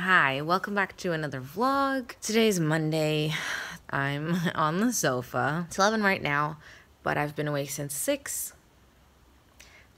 Hi, welcome back to another vlog. Today's Monday. I'm on the sofa. It's 11 right now, but I've been awake since 6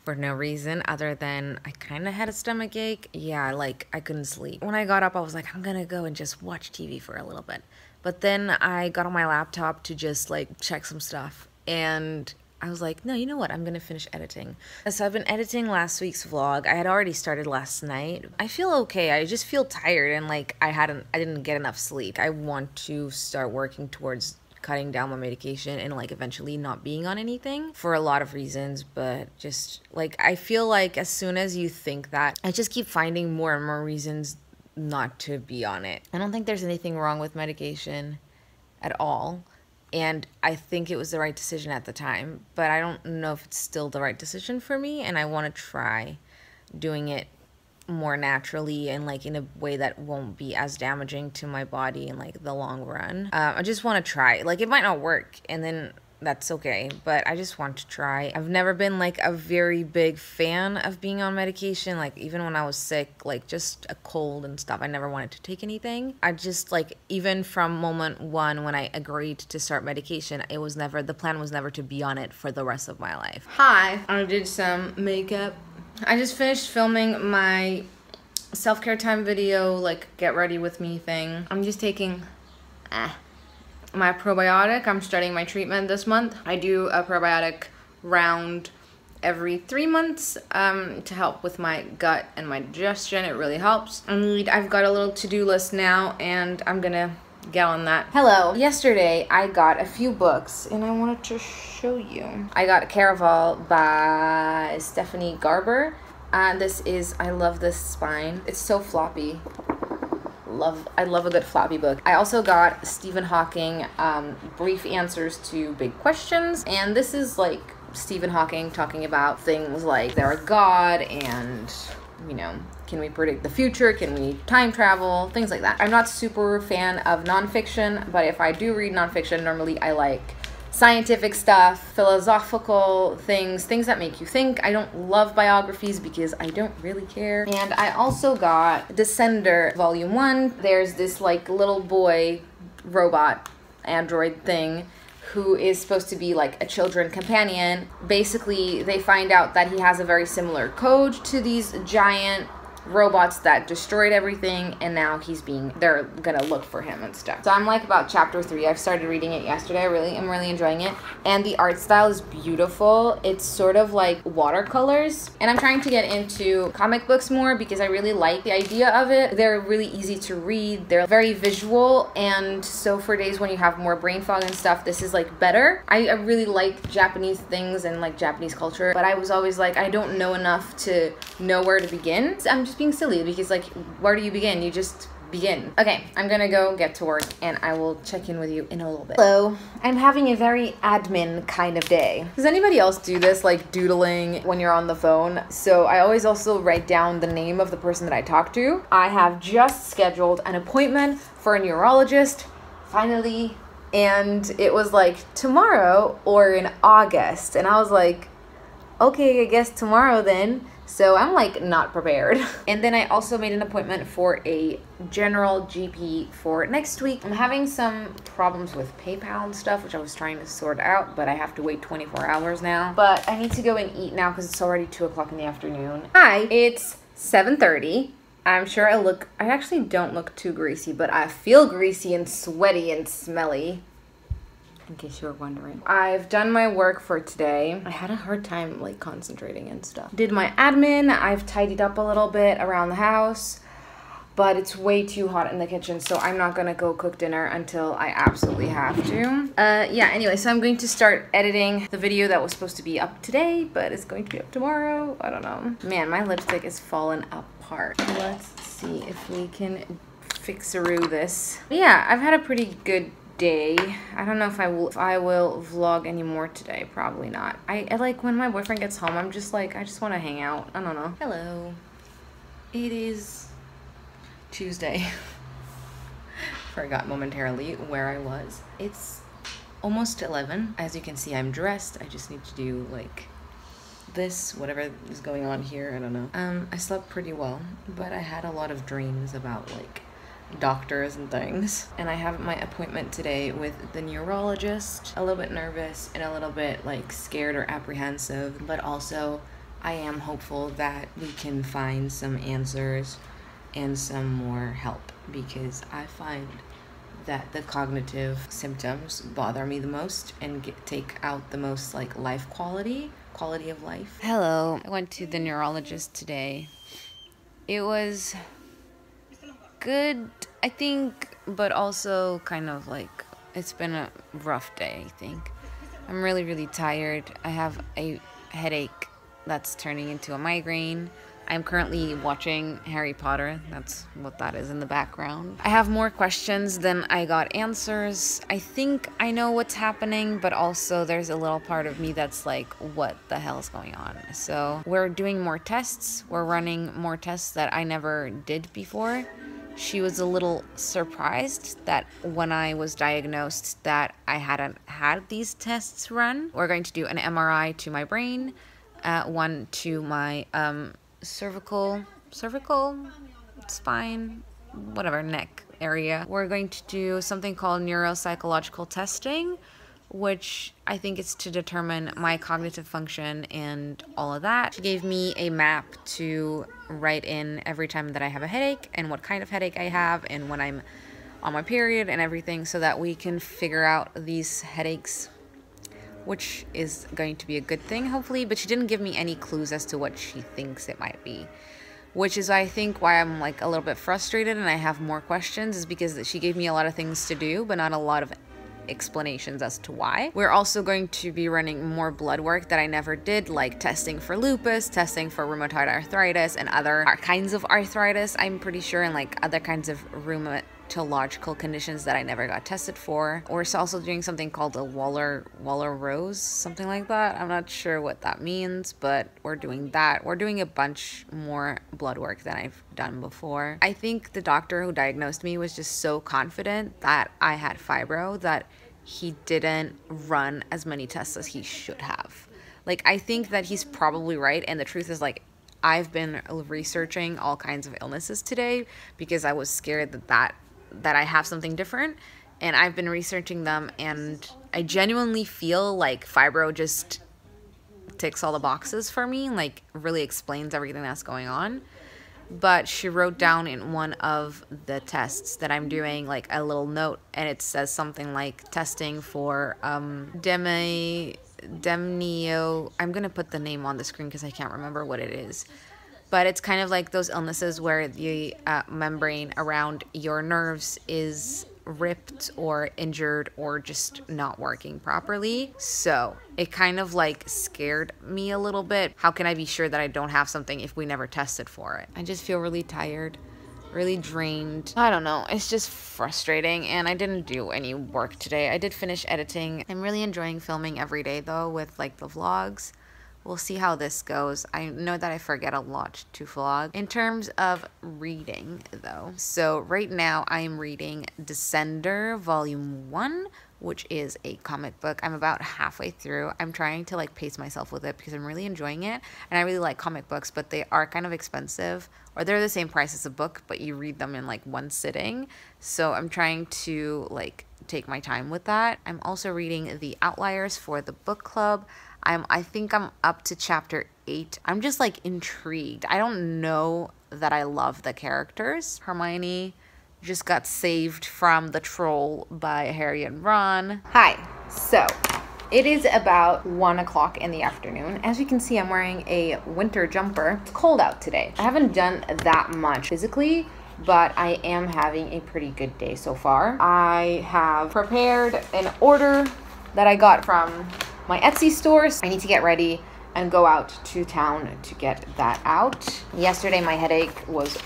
for no reason other than I kind of had a stomach ache. Yeah, like I couldn't sleep. When I got up, I was like, I'm gonna go and just watch TV for a little bit. But then I got on my laptop to just like check some stuff, and I was like, no, you know what? I'm gonna finish editing. So I've been editing last week's vlog. I had already started last night. I feel okay. I just feel tired and like I didn't get enough sleep. I want to start working towards cutting down my medication and like eventually not being on anything for a lot of reasons, but just like I feel like as soon as you think that, I just keep finding more and more reasons not to be on it. I don't think there's anything wrong with medication at all. And I think it was the right decision at the time, but I don't know if it's still the right decision for me, and I want to try doing it more naturally and like in a way that won't be as damaging to my body in like the long run. I just want to try. Like it might not work, and then that's okay, but I just want to try. I've never been like a very big fan of being on medication. Like even when I was sick, like just a cold and stuff, I never wanted to take anything. I just like, even from moment one when I agreed to start medication, it was never, the plan was never to be on it for the rest of my life. Hi, I did some makeup. I just finished filming my self-care time video, like get ready with me thing. I'm just taking my probiotic. I'm starting my treatment this month. I do a probiotic round every 3 months to help with my gut and my digestion. It really helps. I've got a little to-do list now, and I'm gonna get on that. Hello. Yesterday I got a few books and I wanted to show you. I got Caraval by Stephanie Garber. This is, I love this spine. It's so floppy. I love a good floppy book. I also got Stephen Hawking, Brief Answers to Big Questions, and this is like Stephen Hawking talking about things like there a God, and you know, can we predict the future? Can we time travel? Things like that. I'm not super fan of nonfiction, but if I do read nonfiction, normally I like scientific stuff, philosophical things that make you think. I don't love biographies because I don't really care. And I also got Descender Volume 1. There's this like little boy robot android thing who is supposed to be like a children companion. Basically, they find out that he has a very similar code to these giant robots that destroyed everything, and now they're gonna look for him and stuff. So I'm like about chapter 3. I've started reading it yesterday. I'm really enjoying it, and the art style is beautiful. It's sort of like watercolors, and I'm trying to get into comic books more because I really like the idea of it. They're really easy to read. They're very visual, and so for days when you have more brain fog and stuff, this is like better. I really like Japanese things and like Japanese culture, but I was always like, I don't know enough to know where to begin. I'm just being silly because like, where do you begin? You just begin. Okay, I'm gonna go get to work and I will check in with you in a little bit. Hello. I'm having a very admin kind of day. Does anybody else do this, like doodling when you're on the phone? So I always also write down the name of the person that I talk to. I have just scheduled an appointment for a neurologist, finally, and it was like tomorrow or in August, and I was like, okay, I guess tomorrow then. So I'm like not prepared. And then I also made an appointment for a general GP for next week. I'm having some problems with PayPal and stuff, which I was trying to sort out, but I have to wait 24 hours now. But I need to go and eat now because it's already 2 o'clock in the afternoon. Hi, it's 7:30. I'm sure I actually don't look too greasy, but I feel greasy and sweaty and smelly, in case you were wondering. I've done my work for today. I had a hard time like concentrating and stuff. Did my admin. I've tidied up a little bit around the house, but it's way too hot in the kitchen, so I'm not gonna go cook dinner until I absolutely have to. Yeah, anyway, so I'm going to start editing the video that was supposed to be up today, but it's going to be up tomorrow. I don't know. Man, my lipstick is falling apart. Let's see if we can fix-a-roo this. Yeah, I've had a pretty good day. I don't know if I will vlog anymore today. Probably not. I like when my boyfriend gets home, I'm just like, I just want to hang out. I don't know. Hello. It is Tuesday. Forgot momentarily where I was. It's almost 11. As you can see, I'm dressed. I just need to do like whatever is going on here, I don't know. I slept pretty well, but I had a lot of dreams about like doctors and things. And I have my appointment today with the neurologist. A little bit nervous and a little bit like scared or apprehensive, but also I am hopeful that we can find some answers and some more help, because I find that the cognitive symptoms bother me the most and take out the most like life quality of life. Hello, I went to the neurologist today. It was good, I think, but also kind of like, it's been a rough day, I think. I'm really tired. I have a headache that's turning into a migraine. I'm currently watching Harry Potter. That's what that is in the background. I have more questions than I got answers. I think I know what's happening, but also there's a little part of me that's like, what the hell is going on? So we're doing more tests. We're running more tests that I never did before. She was a little surprised that when I was diagnosed that I hadn't had these tests run. We're going to do an MRI to my brain, one to my cervical, spine, whatever, neck area. We're going to do something called neuropsychological testing, which I think is to determine my cognitive function and all of that. She gave me a map to write in every time that I have a headache and what kind of headache I have and when I'm on my period and everything, so that we can figure out these headaches, which is going to be a good thing, hopefully. But she didn't give me any clues as to what she thinks it might be, which is, I think, why I'm like a little bit frustrated and I have more questions, is because she gave me a lot of things to do, but not a lot of explanations as to why. We're also going to be running more blood work that I never did, like testing for lupus, testing for rheumatoid arthritis and other kinds of arthritis, I'm pretty sure, and like other kinds of rheumatological conditions that I never got tested for. We're also doing something called a Waller-Rose, something like that. I'm not sure what that means, but we're doing that. We're doing a bunch more blood work than I've done before. I think the doctor who diagnosed me was just so confident that I had fibro that he didn't run as many tests as he should have. Like, I think that he's probably right, and the truth is, like, I've been researching all kinds of illnesses today because I was scared that I have something different, and I've been researching them, and I genuinely feel like fibro just ticks all the boxes for me, like really explains everything that's going on. But she wrote down in one of the tests that I'm doing like a little note, and it says something like testing for demnio. I'm gonna put the name on the screen because I can't remember what it is. But it's kind of like those illnesses where the membrane around your nerves is ripped or injured or just not working properly. So it kind of like scared me a little bit. How can I be sure that I don't have something if we never tested for it? I just feel really tired, really drained. I don't know, it's just frustrating, and I didn't do any work today. I did finish editing. I'm really enjoying filming every day though with like the vlogs. We'll see how this goes. I know that I forget a lot to vlog. In terms of reading though, so right now I am reading Descender Volume 1, which is a comic book. I'm about halfway through. I'm trying to like pace myself with it because I'm really enjoying it, and I really like comic books, but they are kind of expensive, or they're the same price as a book, but you read them in like one sitting. So I'm trying to like take my time with that. I'm also reading The Outliers for the book club. I think I'm up to chapter 8. I'm just like intrigued. I don't know that I love the characters. Hermione just got saved from the troll by Harry and Ron. Hi, so it is about 1 o'clock in the afternoon. As you can see, I'm wearing a winter jumper. It's cold out today. I haven't done that much physically, but I am having a pretty good day so far. I have prepared an order that I got from my Etsy stores. I need to get ready and go out to town to get that out. Yesterday my headache was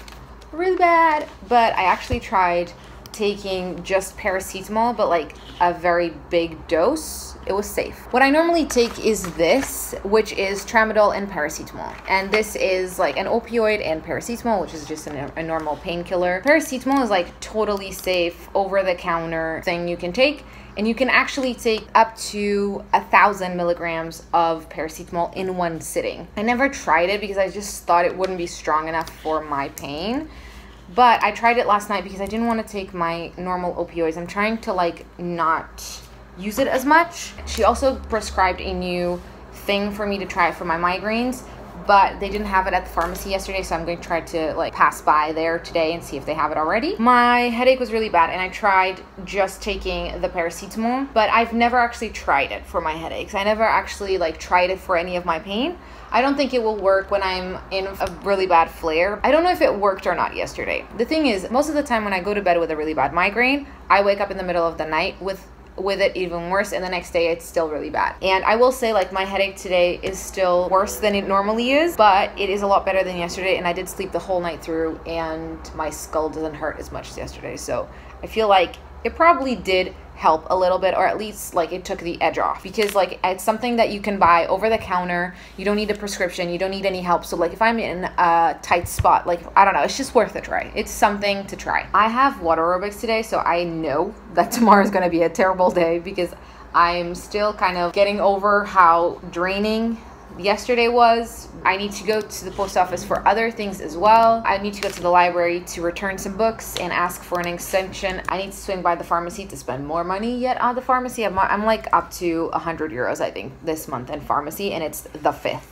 really bad, but I actually tried taking just paracetamol, but like a very big dose, it was safe. What I normally take is this, which is tramadol and paracetamol. And this is like an opioid and paracetamol, which is just a normal painkiller. Paracetamol is like totally safe, over-the-counter thing you can take. And you can actually take up to 1,000 milligrams of paracetamol in one sitting. I never tried it because I just thought it wouldn't be strong enough for my pain. But I tried it last night because I didn't want to take my normal opioids. I'm trying to like not use it as much. She also prescribed a new thing for me to try for my migraines, but they didn't have it at the pharmacy yesterday, so I'm going to try to like pass by there today and see if they have it already. My headache was really bad, and I tried just taking the paracetamol, but I've never actually tried it for my headaches. I never actually like tried it for any of my pain. I don't think it will work when I'm in a really bad flare. I don't know if it worked or not yesterday. The thing is, most of the time when I go to bed with a really bad migraine, I wake up in the middle of the night with it even worse, and the next day it's still really bad. And I will say, like, my headache today is still worse than it normally is, but it is a lot better than yesterday, and I did sleep the whole night through, and my skull doesn't hurt as much as yesterday. So I feel like it probably did help a little bit, or at least like it took the edge off, because like it's something that you can buy over the counter. You don't need a prescription, you don't need any help. So like if I'm in a tight spot, like I don't know, it's just worth a try. It's something to try. I have water aerobics today, so I know that tomorrow is going to be a terrible day because I'm still kind of getting over how draining yesterday was. I need to go to the post office for other things as well. I need to go to the library to return some books and ask for an extension. I need to swing by the pharmacy to spend more money yet on the pharmacy. I'm like up to 100 euros, I think, this month in pharmacy, and it's the 5th.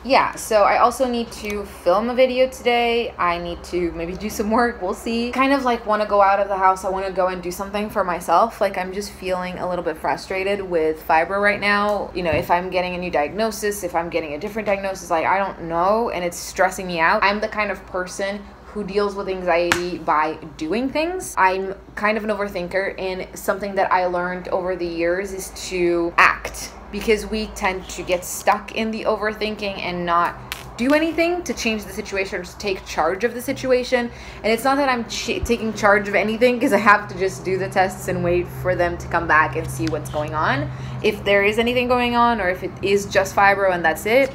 Yeah, so I also need to film a video today. I need to maybe do some work, we'll see. Kind of like want to go out of the house. I want to go and do something for myself. Like I'm just feeling a little bit frustrated with fibro right now. You know, if I'm getting a new diagnosis, if I'm getting a different diagnosis, like I don't know, and it's stressing me out. I'm the kind of person who deals with anxiety by doing things. I'm kind of an overthinker, and something that I learned over the years is to act, because we tend to get stuck in the overthinking and not do anything to change the situation or to take charge of the situation. And it's not that I'm taking charge of anything, because I have to just do the tests and wait for them to come back and see what's going on, if there is anything going on, or if it is just fibro and that's it.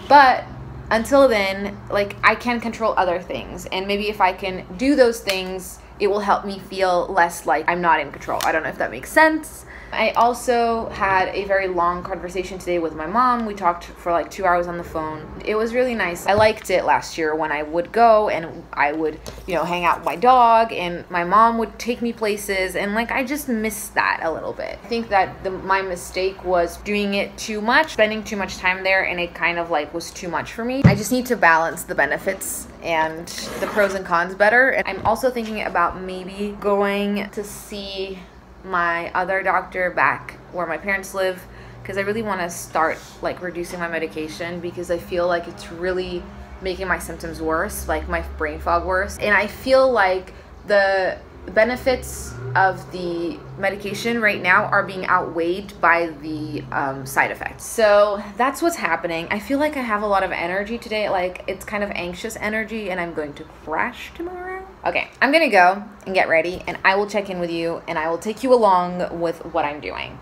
But until then, like, I can control other things, and maybe if I can do those things, it will help me feel less like I'm not in control. I don't know if that makes sense. I also had a very long conversation today with my mom. We talked for like 2 hours on the phone. It was really nice. I liked it last year when I would go and I would, you know, hang out with my dog, and my mom would take me places, and like I just miss that a little bit. I think that my mistake was doing it too much, spending too much time there, and it kind of like was too much for me. I just need to balance the benefits and the pros and cons better. And I'm also thinking about maybe going to see my other doctor back where my parents live, because I really want to start like reducing my medication, because I feel like it's really making my symptoms worse, like my brain fog worse. And I feel like the benefits of the medication right now are being outweighed by the side effects. So that's what's happening. I feel like I have a lot of energy today, like it's kind of anxious energy, and I'm going to crash tomorrow. Okay, I'm gonna go and get ready, and I will check in with you, and I will take you along with what I'm doing.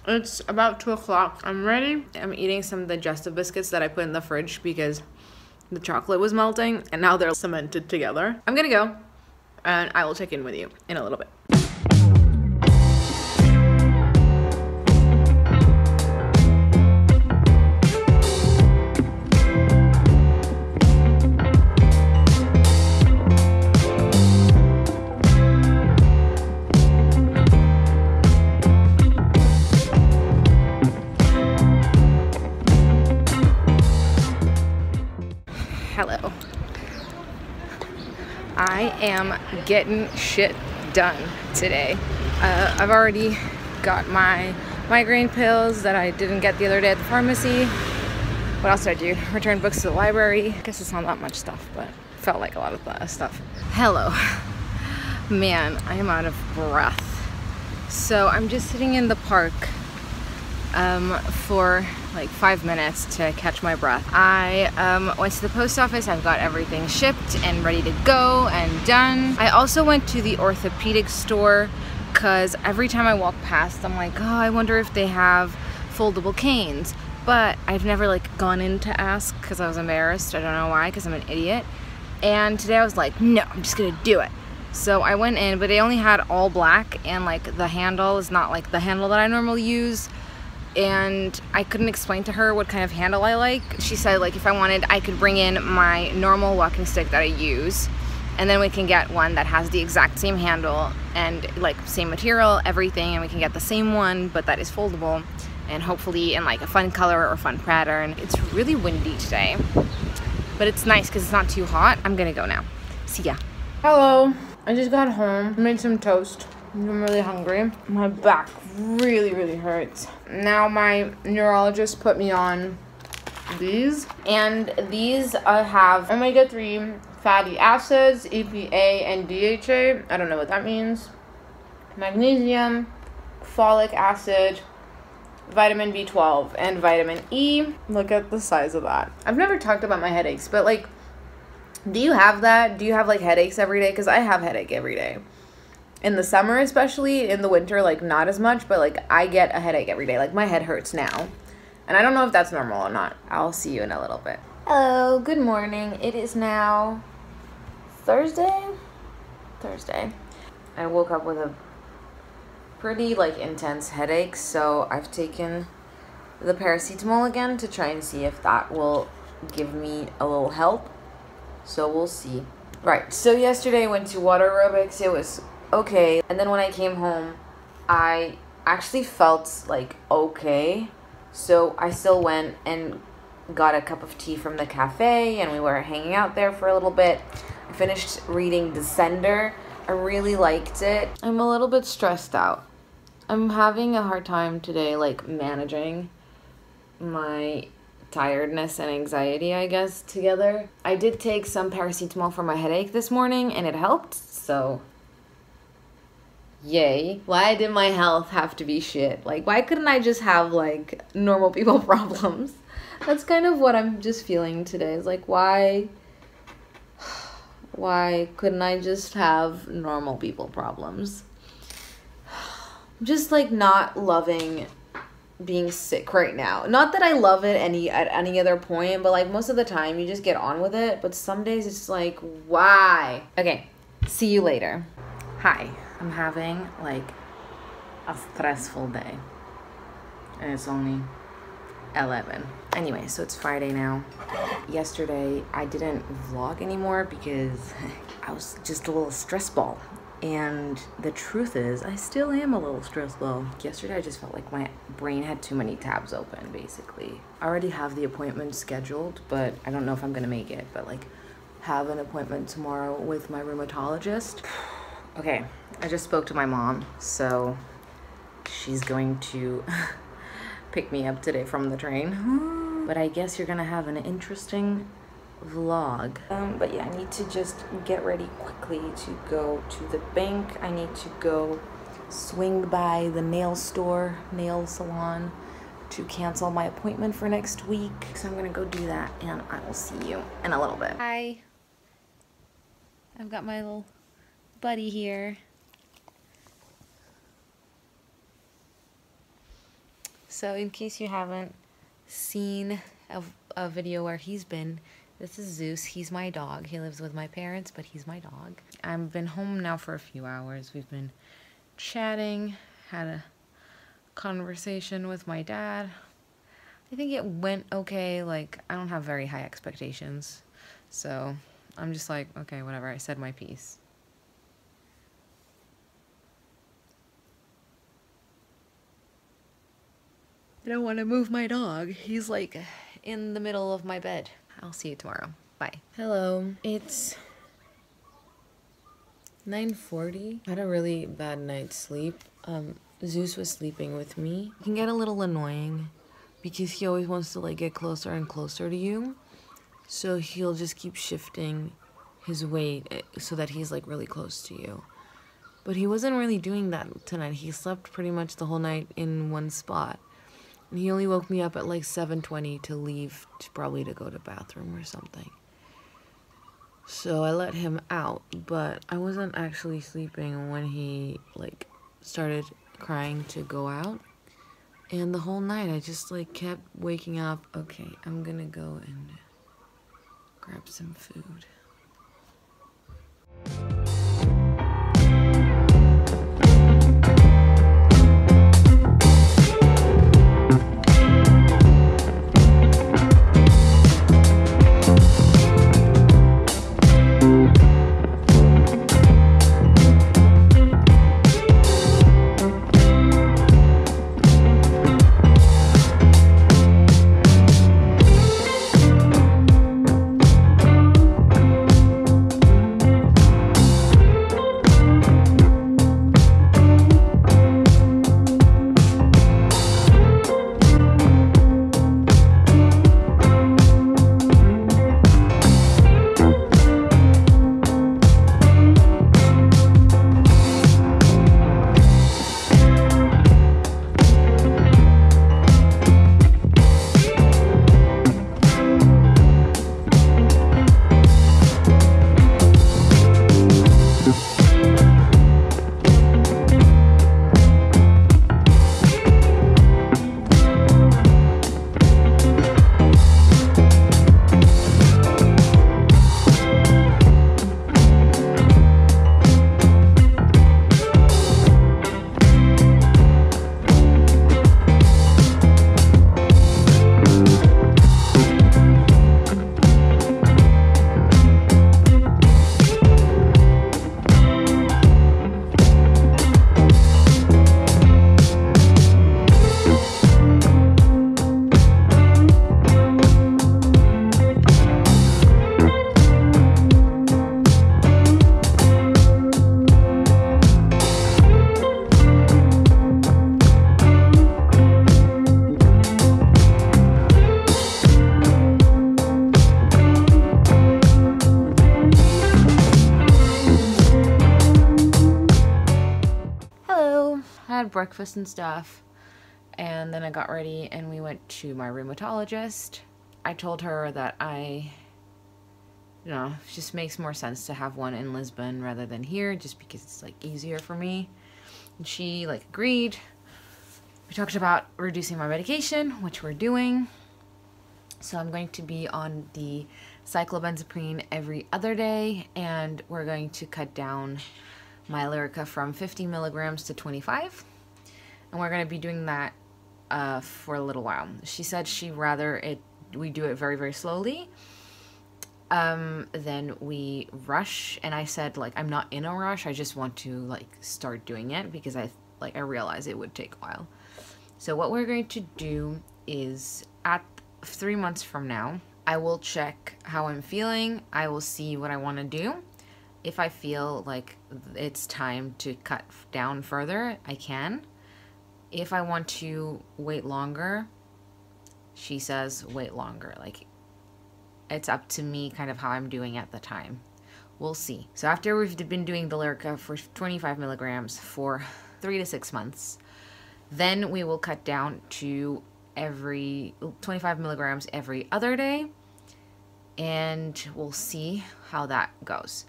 It's about 2 o'clock. I'm ready. I'm eating some of the digestive biscuits that I put in the fridge because the chocolate was melting, and now they're cemented together. I'm gonna go, and I will check in with you in a little bit. Hello. I am getting shit done today. I've already got my migraine pills that I didn't get the other day at the pharmacy. What else did I do? Return books to the library. I guess it's not that much stuff, but felt like a lot of stuff. Hello. Man, I am out of breath. So I'm just sitting in the park for like 5 minutes to catch my breath. I went to the post office. I've got everything shipped and ready to go and done. I also went to the orthopedic store because every time I walk past, I'm like, oh, I wonder if they have foldable canes. But I've never like gone in to ask because I was embarrassed. I don't know why, because I'm an idiot. And today I was like, no, I'm just gonna do it. So I went in, but they only had all black, and like the handle is not like the handle that I normally use. And I couldn't explain to her what kind of handle I like. She said like if I wanted, I could bring in my normal walking stick that I use, and then we can get one that has the exact same handle and like same material, everything, and we can get the same one, but that is foldable, and hopefully in like a fun color or fun pattern. It's really windy today, but it's nice because it's not too hot. I'm gonna go now. See ya. Hello. I just got home, made some toast. I'm really hungry. My back really hurts. Now my neurologist put me on these, and these have omega-3 fatty acids, EPA and DHA. I don't know what that means. Magnesium, folic acid, vitamin B12, and vitamin E. Look at the size of that. I've never talked about my headaches, but like, do you have that? Do you have like headaches every day? Because I have headache every day. In the summer especially, in the winter like not as much, but like I get a headache every day. Like my head hurts now. And I don't know if that's normal or not. I'll see you in a little bit. Hello, good morning. It is now Thursday. I woke up with a pretty like intense headache, so I've taken the paracetamol again to try and see if that will give me a little help. So we'll see. Right, so yesterday I went to water aerobics. It was okay. And then when I came home, I actually felt like okay. So I still went and got a cup of tea from the cafe, and we were hanging out there for a little bit. I finished reading Descender. I really liked it. I'm a little bit stressed out. I'm having a hard time today like managing my tiredness and anxiety, I guess, together. I did take some paracetamol for my headache this morning and it helped, so yay. Why did my health have to be shit? Like, why couldn't I just have like normal people problems? That's kind of what I'm just feeling today. It's like, why couldn't I just have normal people problems? I'm just like not loving being sick right now. Not that I love it at any other point, but like most of the time you just get on with it. But some days it's like, why? Okay, see you later. Hi, I'm having like a stressful day, and it's only 11. Anyway, so it's Friday now. Yesterday I didn't vlog anymore because I was just a little stress ball. And the truth is, I still am a little stressed ball. Yesterday I just felt like my brain had too many tabs open, basically. I already have the appointment scheduled, but I don't know if I'm gonna make it, but like have an appointment tomorrow with my rheumatologist. Okay, I just spoke to my mom, so she's going to pick me up today from the train. But I guess you're gonna have an interesting vlog. But yeah, I need to just get ready quickly to go to the bank. I need to go swing by the nail salon to cancel my appointment for next week. So I'm gonna go do that, and I will see you in a little bit. Hi. I've got my little buddy here. So in case you haven't seen a video where he's been, this is Zeus. He's my dog. He lives with my parents, but he's my dog. I've been home now for a few hours. We've been chatting, had a conversation with my dad. I think it went okay. Like, I don't have very high expectations. So I'm just like, okay, whatever. I said my piece. I don't want to move my dog. He's like in the middle of my bed. I'll see you tomorrow. Bye. Hello. It's 9:40. I had a really bad night's sleep. Zeus was sleeping with me. It can get a little annoying because he always wants to like get closer and closer to you. So he'll just keep shifting his weight so that he's like really close to you. But he wasn't really doing that tonight. He slept pretty much the whole night in one spot. And he only woke me up at like 7:20 to leave, probably to go to bathroom or something. So I let him out, but I wasn't actually sleeping when he like started crying to go out. And the whole night I just like kept waking up. Okay, I'm gonna go and grab some food. Had breakfast and stuff, and then I got ready and we went to my rheumatologist. I told her that it just makes more sense to have one in Lisbon rather than here, just because it's like easier for me. And she like agreed. We talked about reducing my medication, which we're doing. So I'm going to be on the cyclobenzaprine every other day, and we're going to cut down my Lyrica from 50 milligrams to 25, and we're going to be doing that for a little while. She said she'd rather we do it very, very slowly than we rush, and I said like I'm not in a rush, I just want to like start doing it because I realize it would take a while. So what we're going to do is at 3 months from now, I will check how I'm feeling. I will see what I want to do. If I feel like it's time to cut down further, I can. If I want to wait longer, she says wait longer. Like, it's up to me kind of how I'm doing at the time. We'll see. So after we've been doing the Lyrica for 25 milligrams for 3 to 6 months, then we will cut down to 25 milligrams every other day, and we'll see how that goes.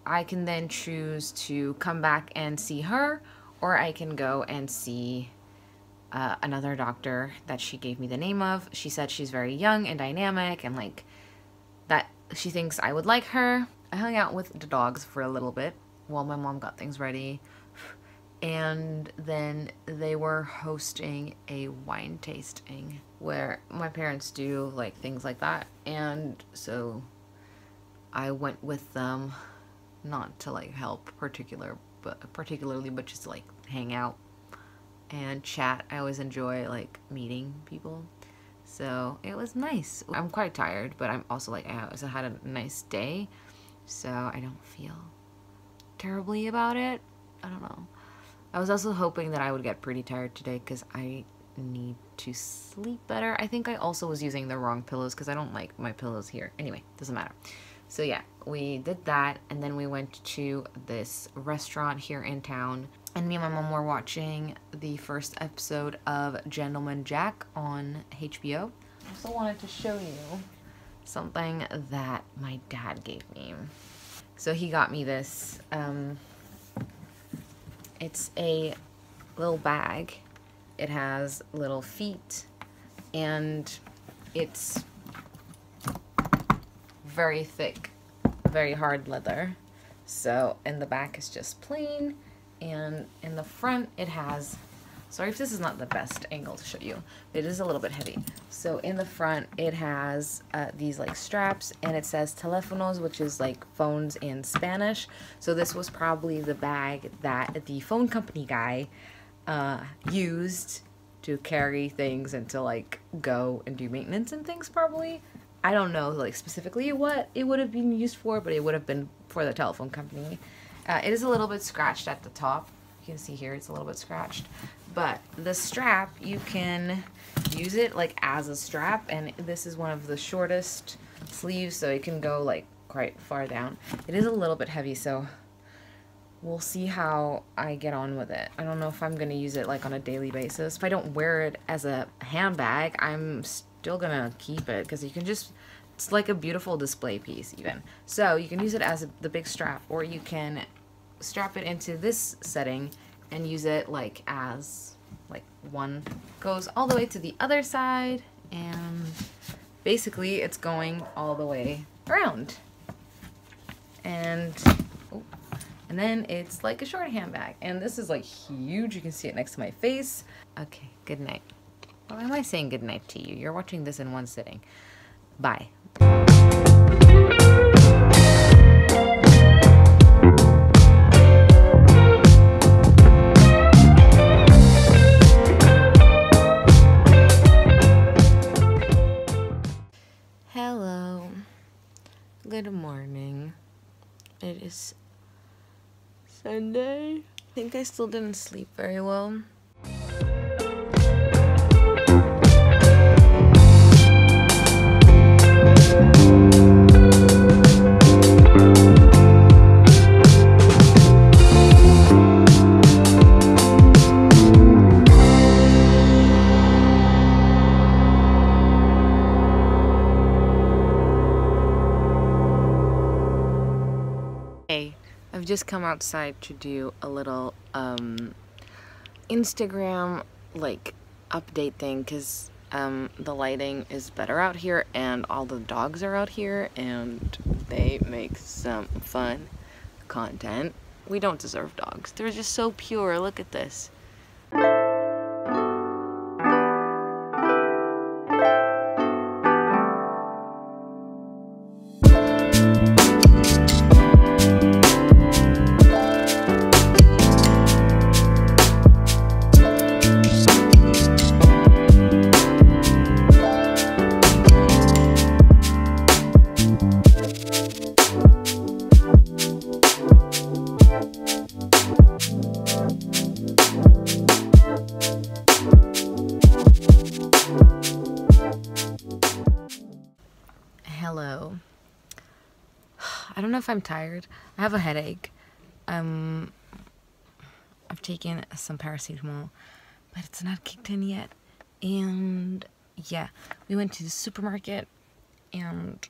I can then choose to come back and see her, or I can go and see another doctor that she gave me the name of. She said she's very young and dynamic, and like that she thinks I would like her. I hung out with the dogs for a little bit while my mom got things ready, and then they were hosting a wine tasting where my parents do like things like that, and so I went with them. Not to like help particularly, but just to like hang out and chat. I always enjoy like meeting people, so it was nice. I'm quite tired, but I'm also like I also had a nice day, so I don't feel terribly about it. I don't know. I was also hoping that I would get pretty tired today because I need to sleep better. I think I also was using the wrong pillows because I don't like my pillows here. Anyway, doesn't matter. So yeah, we did that, and then we went to this restaurant here in town. And me and my mom were watching the first episode of Gentleman Jack on HBO. I also wanted to show you something that my dad gave me. So he got me this. It's a little bag. It has little feet, and it's very thick, very hard leather. So, and the back is just plain, and in the front it has, sorry if this is not the best angle to show you, it is a little bit heavy. So in the front it has these like straps, and it says teléfonos, which is like phones in Spanish. So this was probably the bag that the phone company guy used to carry things and to like go and do maintenance and things probably. I don't know like specifically what it would have been used for, but it would have been for the telephone company. It is a little bit scratched at the top. You can see here it's a little bit scratched. But the strap, you can use it like as a strap, and this is one of the shortest sleeves, so it can go like quite far down. It is a little bit heavy, so we'll see how I get on with it. I don't know if I'm gonna use it like on a daily basis. If I don't wear it as a handbag, I'm still gonna keep it because you can just, it's like a beautiful display piece even. So you can use it as the big strap, or you can strap it into this setting and use it like as like one goes all the way to the other side, and basically it's going all the way around. And and then it's like a short handbag, and this is like huge. You can see it next to my face. Okay, good night. Why am I saying good night to you? You're watching this in one sitting. Bye. Hello. Good morning. It is Sunday. I think I still didn't sleep very well. I've just come outside to do a little Instagram like update thing, because the lighting is better out here and all the dogs are out here and they make some fun content. We don't deserve dogs. They're just so pure. Look at this. Hello. I don't know if I'm tired. I have a headache. I've taken some paracetamol, but it's not kicked in yet. And yeah, we went to the supermarket, and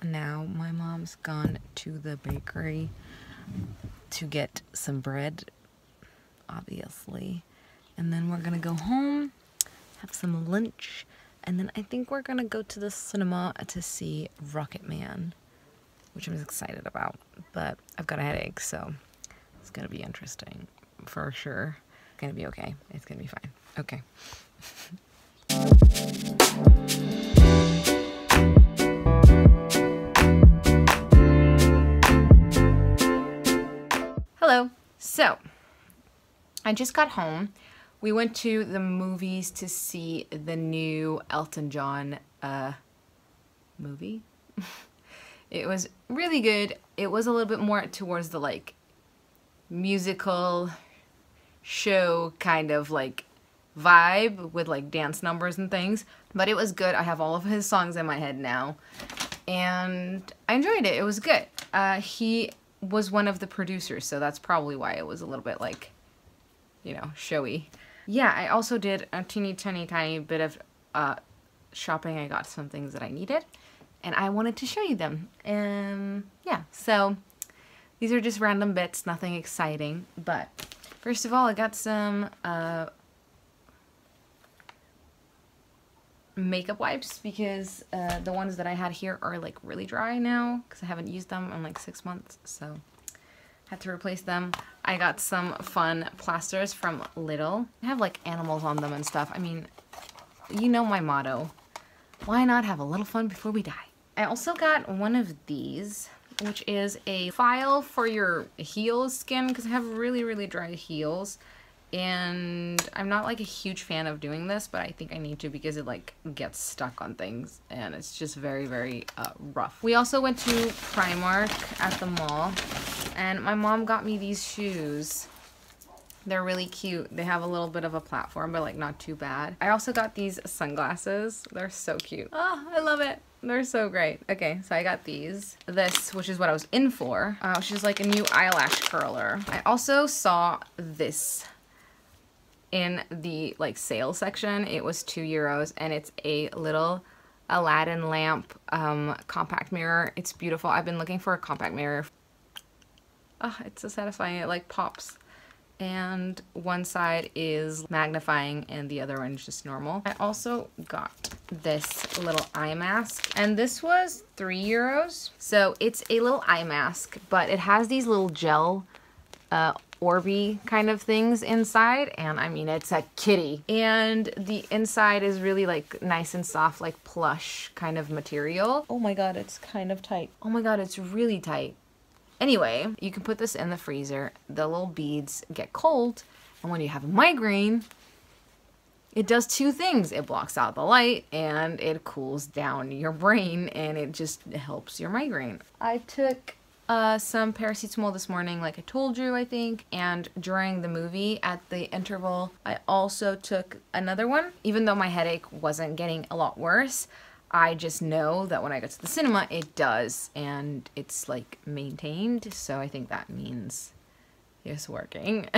now my mom's gone to the bakery to get some bread, obviously. And then we're gonna go home, have some lunch, and then I think we're gonna go to the cinema to see Rocket Man, which I'm excited about. But I've got a headache, so it's gonna be interesting for sure. It's gonna be okay. It's gonna be fine. Okay. Hello. So, I just got home. We went to the movies to see the new Elton John movie. It was really good. It was a little bit more towards the like musical show kind of like vibe with like dance numbers and things, but it was good. I have all of his songs in my head now, and I enjoyed it. It was good. He was one of the producers, so that's probably why it was a little bit like you know, showy. Yeah, I also did a teeny tiny bit of shopping. I got some things that I needed, and I wanted to show you them. Yeah, so these are just random bits, nothing exciting. But first of all, I got some makeup wipes because the ones that I had here are like really dry now because I haven't used them in like 6 months, so had to replace them. I got some fun plasters from Lidl. They have like animals on them and stuff. I mean, you know my motto. Why not have a little fun before we die? I also got one of these, which is a file for your heels skin because I have really dry heels. And I'm not like a huge fan of doing this, but I think I need to because it like gets stuck on things and it's just very rough. We also went to Primark at the mall and my mom got me these shoes. They're really cute. They have a little bit of a platform, but like not too bad. I also got these sunglasses. They're so cute. Oh, I love it. They're so great. Okay, so I got these. This, which is what I was in for, which is like a new eyelash curler. I also saw this in the like sale section. It was €2 and it's a little Aladdin lamp compact mirror. It's beautiful. I've been looking for a compact mirror. Oh, it's so satisfying. It like pops and one side is magnifying and the other one is just normal. I also got this little eye mask and this was €3. So it's a little eye mask, but it has these little gel Orby kind of things inside, and I mean it's a kitty, and the inside is really like nice and soft, like plush kind of material. Oh my god, it's kind of tight. Oh my god, it's really tight. Anyway, you can put this in the freezer. The little beads get cold, and when you have a migraine, it does two things. It blocks out the light and it cools down your brain, and it just helps your migraine. I took some paracetamol this morning, like I told you, I think, and during the movie at the interval I also took another one. Even though my headache wasn't getting a lot worse, I just know that when I go to the cinema it does, and it's like maintained, so I think that means it's working.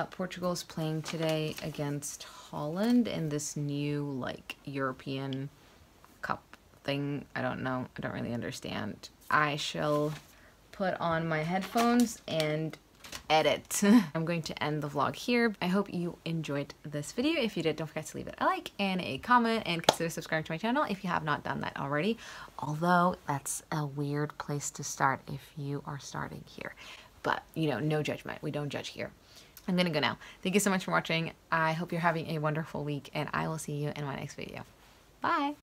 Portugal's playing today against Holland in this new like European Cup thing. I don't know, I don't really understand. I shall put on my headphones and edit. I'm going to end the vlog here. I hope you enjoyed this video. If you did, don't forget to leave it a like and a comment, and consider subscribing to my channel if you have not done that already. Although that's a weird place to start if you are starting here. But, you know, no judgment. We don't judge here. I'm gonna go now. Thank you so much for watching. I hope you're having a wonderful week, and I will see you in my next video. Bye!